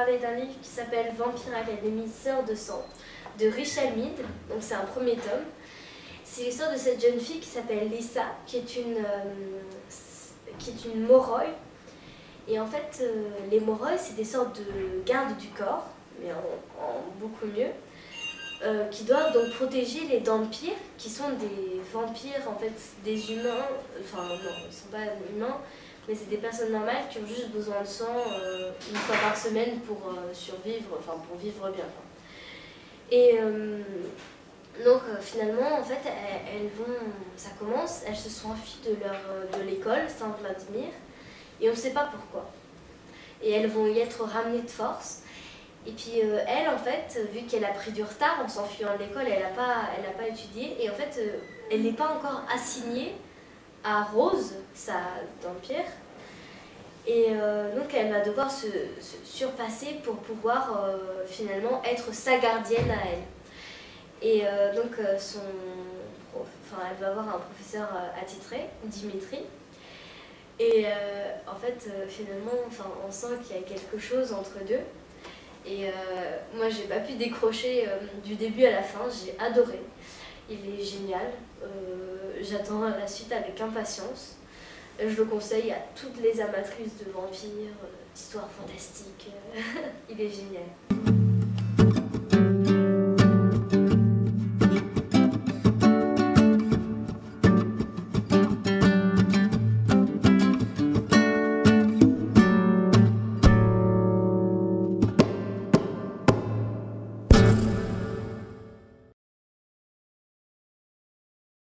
parler d'un livre qui s'appelle Vampire Academy, Sœur de sang, de Richelle Mead. Donc c'est un premier tome. C'est l'histoire de cette jeune fille qui s'appelle Lisa, qui est une Moroi. Et en fait, les Moroi, c'est des sortes de gardes du corps, mais en beaucoup mieux, qui doivent donc protéger les vampires, qui sont des vampires, en fait, des humains, enfin non, ils ne sont pas humains, mais c'est des personnes normales qui ont juste besoin de sang une fois par semaine pour survivre, enfin pour vivre bien. Et donc finalement, en fait, ça commence, elles se sont enfuies de l'école Saint-Vladimir, et on ne sait pas pourquoi. Et elles vont y être ramenées de force. Et puis elle, en fait, vu qu'elle a pris du retard en s'enfuyant de l'école, elle n'a pas étudié, et en fait, elle n'est pas encore assignée à Rose, sa vampire, et donc elle va devoir se surpasser pour pouvoir finalement être sa gardienne à elle. Et donc elle va avoir un professeur attitré, Dimitri, et en fait finalement on sent qu'il y a quelque chose entre deux. Et moi j'ai pas pu décrocher du début à la fin, j'ai adoré, il est génial, j'attends la suite avec impatience. Je le conseille à toutes les amatrices de vampires, d'histoires fantastiques, il est génial.